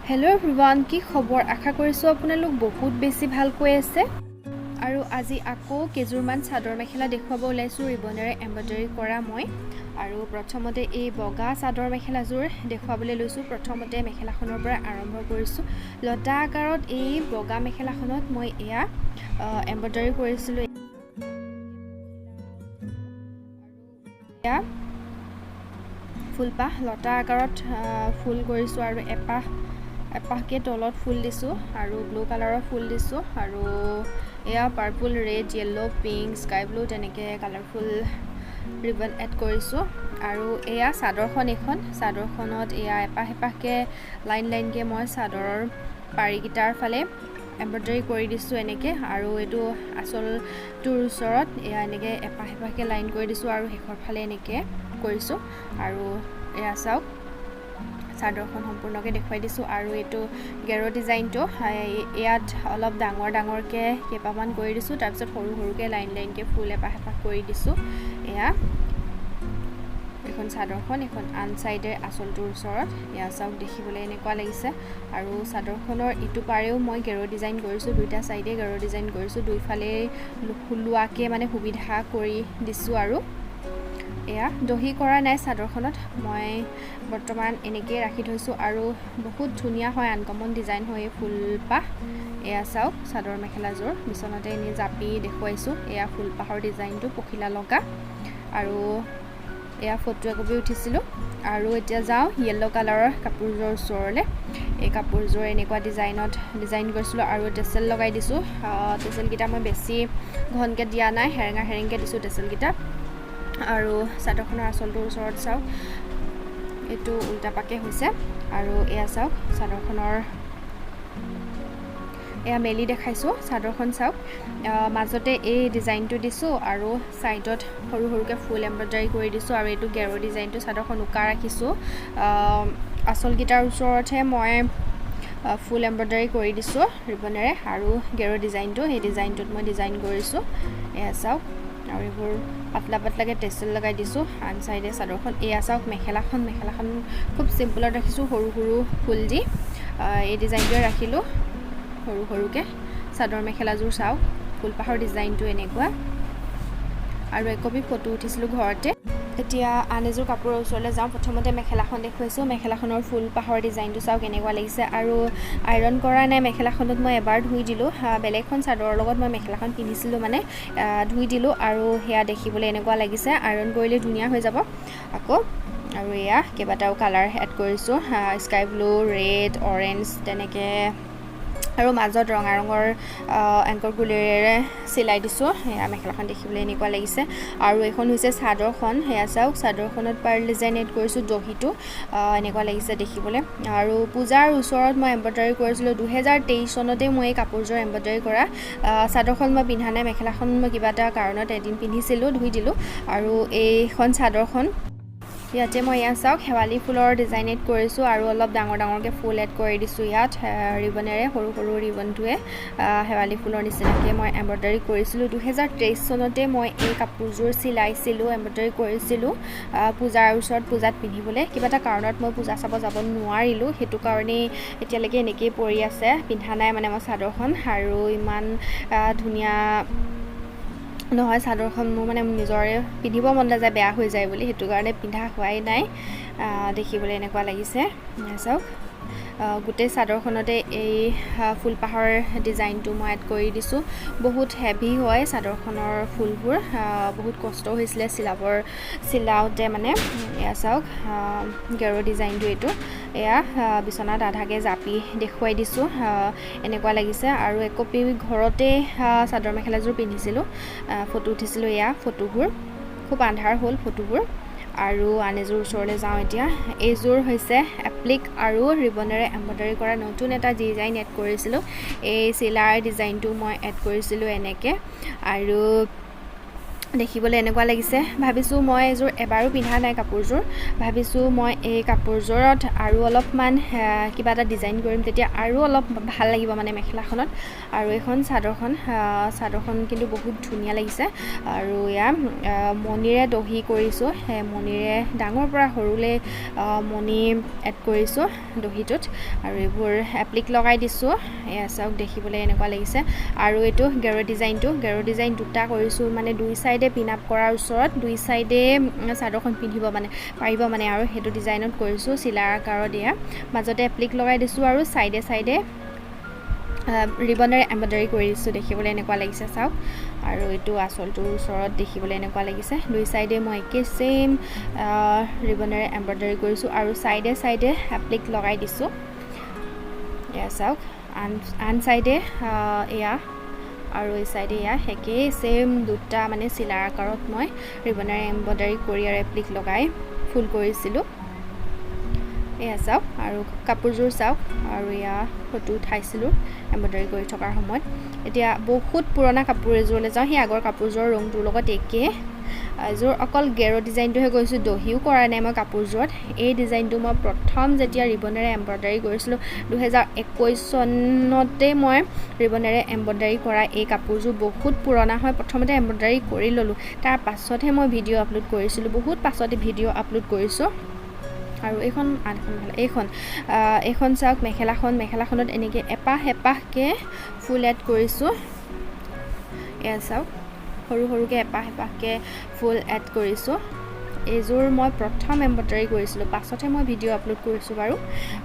Hello' everyone, কি খবৰ? আশা কৰিছোঁ আপোনালোক বহুত বেছি ভালকৈ আছে। আৰু আজি আকৌ কেইযোৰমান চাদৰ মেখেলা দেখুৱাব ওলাইছোঁ ৰিবনেৰে এম্ব্ৰইডাৰী কৰা মই। আৰু প্ৰথমতে এই বগা চাদৰ মেখেলাযোৰ দেখুৱাবলৈ লৈছোঁ। প্ৰথমতে মেখেলাখনৰ পৰা আৰম্ভ কৰিছোঁ। লতা আকাৰত এই বগা মেখেলাখনত মই এয়া এম্ব্ৰইডাৰী কৰিছিলোঁ। এয়া ফুলপাহ লতা আকাৰত ফুল কৰিছোঁ আৰু এপাহকৈ তলত ফুল দিছোঁ আৰু ব্লু কালাৰৰ ফুল দিছোঁ আৰু এয়া purple, red, yellow', pink, sky blue তেনেকৈ কালাৰফুল ৰিবন এড কৰিছোঁ। আৰু এয়া চাদৰখনত এয়া এপাহকৈ লাইনকৈ মই চাদৰৰ পাৰিকেইটাৰ ফালে এম্ব্ৰইডাৰী কৰি দিছোঁ এনেকৈ। আৰু এইটো আঁচলটোৰ ওচৰত এয়া এনেকৈ এপাহকৈ লাইন কৰি দিছোঁ আৰু শেষৰ ফালে এনেকৈ কৰিছোঁ। আৰু এয়া চাওক, চাদৰখন সম্পূৰ্ণকৈ দেখুৱাই দিছোঁ। আৰু এইটো গেৰ' ডিজাইনটো ইয়াত অলপ ডাঙৰকৈ কেইবামান কৰি দিছোঁ, তাৰপিছত সৰু সৰুকৈ লাইনকৈ ফুল এপাহ কৰি দিছোঁ। এয়া এইখন চাদৰখন, এইখন আন চাইডে আঁচলটোৰ ওচৰত এয়া চাওক, দেখিবলৈ এনেকুৱা লাগিছে। আৰু চাদৰখনৰ ইটো পাৰেও মই গেৰ' ডিজাইন কৰিছোঁ, দুইটা চাইডে গেৰ' ডিজাইন কৰিছোঁ, দুইফালে লোৱাকৈ মানে সুবিধা কৰি দিছোঁ। আৰু এয়া দহি কৰা নাই চাদৰখনত, মই বৰ্তমান এনেকৈয়ে ৰাখি থৈছোঁ। আৰু বহুত ধুনীয়া হয়, আনকমন ডিজাইন হয় এই ফুলপাহ। এয়া চাওক, চাদৰ মেখেলাযোৰ বিচনাতে এনেই জাপি দেখুৱাইছোঁ। এয়া ফুলপাহৰ ডিজাইনটো পখিলা লগা। আৰু এয়া ফটো একপি উঠিছিলোঁ। আৰু এতিয়া যাওঁ য়েল্ল' কালাৰৰ কাপোৰযোৰৰ ওচৰলৈ। এই কাপোৰযোৰ এনেকুৱা ডিজাইন কৰিছিলোঁ আৰু টেচেল লগাই দিছোঁ। টেচেলকেইটা মই বেছি ঘনকৈ দিয়া নাই, হেৰেঙাকৈ দিছোঁ টেচেলকেইটা। আৰু চাদৰখনৰ আঁচলটোৰ ওচৰত চাওক, এইটো উল্টা পাকে হৈছে। আৰু এয়া চাওক, চাদৰখনৰ এয়া মেলি দেখাইছোঁ। চাদৰখন চাওক, মাজতে এই ডিজাইনটো দিছোঁ আৰু ছাইডত সৰু সৰুকৈ ফুল এম্ব্ৰইডাৰী কৰি দিছোঁ। আৰু এইটো গেৰ' ডিজাইনটো চাদৰখন উকা ৰাখিছোঁ, আঁচলকেইটাৰ ওচৰতহে মই ফুল এম্ব্ৰইডাৰী কৰি দিছোঁ ৰিবনেৰে। আৰু গেৰ' ডিজাইনটো, সেই ডিজাইনটোত মই ডিজাইন কৰিছোঁ। এয়া চাওক, আৰু এইবোৰ পাতলাকৈ টেচেল লগাই দিছোঁ আন চাইডে চাদৰখন। এয়া চাওক, মেখেলাখন খুব চিম্পুলত ৰাখিছোঁ, সৰু সৰু ফুল দি এই ডিজাইনটোৱে ৰাখিলোঁ সৰুকৈ। চাদৰ মেখেলাযোৰ চাওক, ফুলপাহৰ ডিজাইনটো এনেকুৱা। আৰু একপি ফটো উঠিছিলোঁ ঘৰতে। এতিয়া আন এযোৰ কাপোৰৰ ওচৰলৈ যাওঁ। প্ৰথমতে মেখেলাখন দেখুৱাইছোঁ। মেখেলাখনৰ ফুলপাহৰ ডিজাইনটো চাওক কেনেকুৱা লাগিছে। আৰু আইৰণ কৰা নাই মেখেলাখনত, মই এবাৰ ধুই দিলোঁ। বেলেগখন চাদৰৰ লগত মই মেখেলাখন পিন্ধিছিলোঁ, মানে ধুই দিলোঁ। আৰু সেয়া দেখিবলৈ এনেকুৱা লাগিছে, আইৰণ কৰিলে ধুনীয়া হৈ যাব আকৌ। আৰু এয়া কেইবাটাও কালাৰ এড কৰিছোঁ, স্কাই ব্লু, ৰেড, অৰেঞ্জ তেনেকৈ। আৰু মাজত ৰঙা ৰঙৰ এংকৰ গুলিৰে চিলাই দিছোঁ। সেয়া মেখেলাখন দেখিবলৈ এনেকুৱা লাগিছে। আৰু এইখন হৈছে চাদৰখন। সেয়া চাওক, চাদৰখনত পাৰ্ল ডিজাইন এড কৰিছোঁ, দহিটো এনেকুৱা লাগিছে দেখিবলৈ। আৰু পূজাৰ ওচৰত মই এম্ব্ৰইডাৰী কৰিছিলোঁ, 2023 চনতে মই এই কাপোৰযোৰ এম্ব্ৰইডাৰী কৰা। চাদৰখন মই পিন্ধা নাই, মেখেলাখন মই কিবা এটা কাৰণত এদিন পিন্ধিছিলোঁ, ধুই দিলোঁ। আৰু এইখন চাদৰখন, ইয়াতে মই এয়া চাওক, শেৱালি ফুলৰ ডিজাইন এড কৰিছোঁ আৰু অলপ ডাঙৰকৈ ফুল এড কৰি দিছোঁ ইয়াত ৰিবনেৰে। সৰু সৰু ৰিবনটোৱে শেৱালি ফুলৰ নিচিনাকৈ মই এম্ব্ৰইডাৰী কৰিছিলোঁ। 2023 চনতে মই এই কাপোৰযোৰ চিলাইছিলোঁ, এম্ব্ৰইডাৰী কৰিছিলোঁ পূজাৰ ওচৰত, পূজাত পিন্ধিবলৈ। কিবা এটা কাৰণত মই পূজা চাব যাব নোৱাৰিলোঁ, সেইটো কাৰণেই এতিয়ালৈকে এনেকৈয়ে পৰি আছে, পিন্ধা নাই মানে মই চাদৰখন। আৰু ইমান ধুনীয়া নহয় চাদৰখন, মোৰ মানে নিজৰে পিন্ধিব মন নাযায়, বেয়া হৈ যায় বুলি, সেইটো কাৰণে পিন্ধা হোৱাই নাই। দেখিবলৈ এনেকুৱা লাগিছে। চাওক, গোটেই চাদৰখনতে এই ফুলপাহৰ ডিজাইনটো মই এড কৰি দিছোঁ। বহুত হেভি হয় চাদৰখনৰ ফুলবোৰ, বহুত কষ্ট হৈছিলে চিলাওঁতে মানে। এয়া চাওক, গেৰ' ডিজাইনটো এইটো। এয়া বিচনাত আধাকৈ জাপি দেখুৱাই দিছোঁ, এনেকুৱা লাগিছে। আৰু একপি ঘৰতে চাদৰ মেখেলাযোৰ পিন্ধিছিলোঁ, ফটো উঠিছিলোঁ। এয়া ফটোবোৰ, খুব আন্ধাৰ হ'ল ফটোবোৰ। আৰু আন এযোৰ ওচৰলৈ যাওঁ এতিয়া। এইযোৰ হৈছে এপ্লিক আৰু ৰিবনেৰে এম্ব্ৰইডাৰী কৰা নতুন এটা ডিজাইন এড কৰিছিলোঁ। এই চিলাৰ ডিজাইনটো মই এড কৰিছিলোঁ এনেকৈ। আৰু দেখিবলৈ এনেকুৱা লাগিছে ভাবিছোঁ মই এযোৰ এবাৰো পিন্ধা নাই কাপোৰযোৰ ভাবিছোঁ মই এই কাপোৰযোৰত আৰু অলপমান কিবা এটা ডিজাইন কৰিম তেতিয়া আৰু অলপ ভাল লাগিব মানে মেখেলাখনত আৰু এইখন চাদৰখন কিন্তু বহুত ধুনীয়া লাগিছে আৰু এয়া মণিৰে দহি কৰিছোঁ মণিৰে ডাঙৰ পৰা সৰুলৈ মণি এড কৰিছোঁ দহিটোত আৰু এইবোৰ এপ্লিক লগাই দিছোঁ এয়া চাওক দেখিবলৈ এনেকুৱা লাগিছে আৰু এইটো গেৰ ডিজাইন দুটা কৰিছোঁ মানে দুই চাইডে পিন আপ কৰাৰ ওচৰত দুই চাইডে চাদৰখন পিন্ধিব মানে পাৰিব মানে আৰু সেইটো ডিজাইনত কৰিছোঁ চিলাৰ আকাৰত দিয়া মাজতে এপ্লিক লগাই দিছোঁ আৰু চাইডে ৰিবনেৰে এম্ব্ৰইডাৰী কৰি দিছোঁ দেখিবলৈ এনেকুৱা লাগিছে চাওক আৰু এইটো আঁচলটোৰ ওচৰত দেখিবলৈ এনেকুৱা লাগিছে দুই চাইডে মই একে সেম ৰিবনেৰে এম্ব্ৰইডাৰী কৰিছোঁ আৰু চাইডে এপ্লিক লগাই দিছোঁ এয়া চাওক আন চাইডে এয়া আৰু এই চাইডে এয়া একেই সেম দুটা মানে চিলাৰ আকাৰত মই ৰিবনেৰে এম্ব্ৰইডাৰী কৰি আৰু এপ্লিক লগাই ফুল কৰিছিলোঁ এয়া চাওক আৰু কাপোৰযোৰ চাওক আৰু এয়া ফটো উঠাইছিলোঁ এম্ব্ৰইডাৰী কৰি থকাৰ সময়ত এতিয়া বহুত পুৰণা কাপোৰ এযোৰলৈ যাওঁ সেই আগৰ কাপোৰযোৰৰ ৰংটোৰ লগত একে এযোৰ অকল গেৰ ডিজাইনটোহে কৰিছোঁ দহিও কৰা নাই মই কাপোৰযোৰত এই ডিজাইনটো মই প্ৰথম যেতিয়া ৰিবনেৰে এম্ব্ৰইডাৰী কৰিছিলোঁ 2021 চনতে মই ৰিবনেৰে এম্ব্ৰইডাৰী কৰা এই কাপোৰযোৰ বহুত পুৰণা হয় প্ৰথমতে এম্ব্ৰইডাৰী কৰি ল'লোঁ তাৰ পাছতহে মই ভিডিঅ' আপলোড কৰিছিলোঁ বহুত পাছতে ভিডিঅ' আপলোড কৰিছোঁ আৰু এইখন চাওক মেখেলাখনত এনেকৈ এপাহকৈ ফুল এড কৰিছোঁ এয়া চাওক সৰুকৈ এপাহকৈ ফুল এড কৰিছোঁ এইযোৰ মই প্ৰথম এম্ব্ৰইডাৰী কৰিছিলোঁ পাছতহে মই ভিডিঅ' আপলোড কৰিছোঁ বাৰু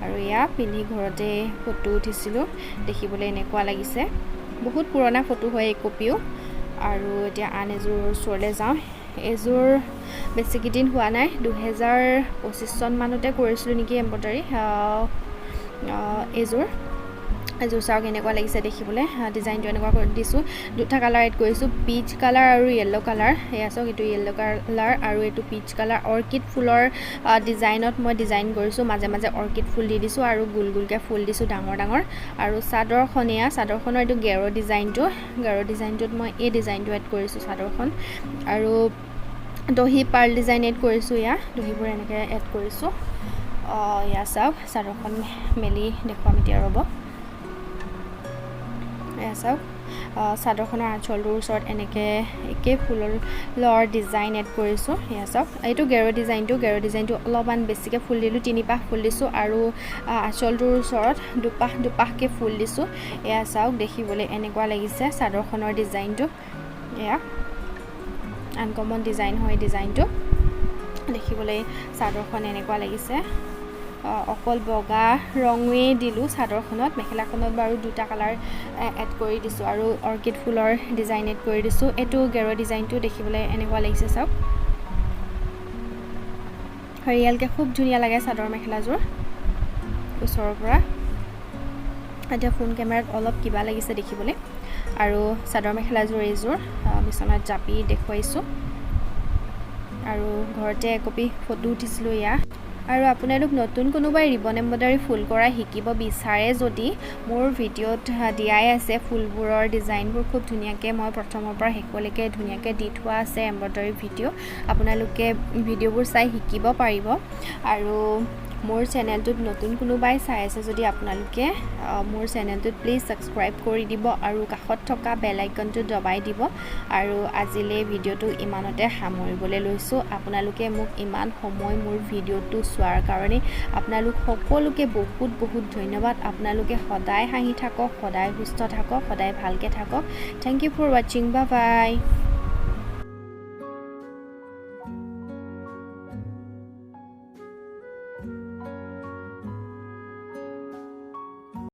আৰু এয়া পিন্ধি ঘৰতে ফটো উঠিছিলোঁ দেখিবলৈ এনেকুৱা লাগিছে বহুত পুৰণা ফটো হয় এই কপিও আৰু এতিয়া আন এযোৰ ওচৰলৈ যাওঁ এইযোৰ বেছিকেইদিন হোৱা নাই 2025 চন মানতে কৰিছিলোঁ নেকি এম্ব্ৰইডাৰী এইযোৰ চাওক এনেকুৱা লাগিছে দেখিবলৈ ডিজাইনটো এনেকুৱা কৰি দিছোঁ দুটা কালাৰ এড কৰিছোঁ পিচ কালাৰ আৰু য়েল্ল' কালাৰ এয়া চাওক এইটো য়েল্ল' কালাৰ আৰু এইটো পিচ কালাৰ অৰ্কিড ফুলৰ ডিজাইনত মই ডিজাইন কৰিছোঁ মাজে অৰ্কিড ফুল দি দিছোঁ আৰু গোলকৈ ফুল দিছোঁ ডাঙৰ আৰু চাদৰখনৰ এইটো গেৰ ডিজাইনটোত মই এই ডিজাইনটো এড কৰিছোঁ চাদৰখন আৰু দহি পাৰ্ল ডিজাইন এড কৰিছোঁ দহিবোৰ এনেকৈ এড কৰিছোঁ এয়া চাওক চাদৰখন মেলি দেখুৱাম এতিয়া ৰ'ব এয়া চাওক চাদৰখনৰ আঁচলটোৰ ওচৰত এনেকৈ একে ফুলৰ ডিজাইন এড কৰিছোঁ এয়া চাওক এইটো গেৰ ডিজাইনটো অলপমান বেছিকৈ ফুল দিলোঁ 3 পাহ ফুল দিছোঁ আৰু আঁচলটোৰ ওচৰত দুপাহকৈ ফুল দিছোঁ এয়া চাওক দেখিবলৈ এনেকুৱা লাগিছে চাদৰখনৰ ডিজাইনটো এয়া আনকমন ডিজাইন হয় ডিজাইনটো দেখিবলৈ চাদৰখন এনেকুৱা লাগিছে অকল বগা ৰঙেই দিলোঁ চাদৰখনত মেখেলাখনত বাৰু দুটা কালাৰ এড কৰি দিছোঁ আৰু অৰ্কিড ফুলৰ ডিজাইন এড কৰি দিছোঁ এইটো গেৰ ডিজাইনটো দেখিবলৈ এনেকুৱা লাগিছে চাওক ৰিয়েলকৈ খুব ধুনীয়া লাগে চাদৰ মেখেলাযোৰ ওচৰৰ পৰা এতিয়া ফোন কেমেৰাত অলপ কিবা লাগিছে দেখিবলৈ আৰু চাদৰ মেখেলাযোৰ এইযোৰ বিচনাত জাপি দেখুৱাইছোঁ আৰু ঘৰতে একপি ফটো উঠিছিলোঁ আৰু আপোনালোক নতুন কোনোবাই ৰিবন এম্ব্ৰইডাৰী ফুল কৰা শিকিব বিচাৰে যদি মোৰ ভিডিঅ'ত দিয়াই আছে ফুলবোৰৰ ডিজাইনবোৰ খুব ধুনীয়াকৈ মই প্ৰথমৰ পৰা শেষলৈকে ধুনীয়াকৈ দি থোৱা আছে এম্ব্ৰইডাৰী ভিডিঅ' আপোনালোকে ভিডিঅ'বোৰ চাই শিকিব পাৰিব আৰু মোৰ চেনেলটোত নতুন কোনোবাই চাই আছে যদি আপোনালোকে মোৰ চেনেলটোত প্লিজ সাবস্ক্ৰাইব কৰি দিব আৰু কাষত থকা বেল আইকনটো দবাই দিব আৰু আজিলৈ ভিডিঅ'টো ইমানতে সামৰিবলৈ লৈছোঁ আপোনালোকে মোক ইমান সময় মোৰ ভিডিঅ'টো চোৱাৰ কাৰণে আপোনালোক সকলোকে বহুত ধন্যবাদ আপোনালোকে সদায় হাঁহি থাকক সদায় সুস্থ থাকক সদায় ভালকৈ থাকক থ্যাংক ইউ ফৰ ৱাচিং বাই বাই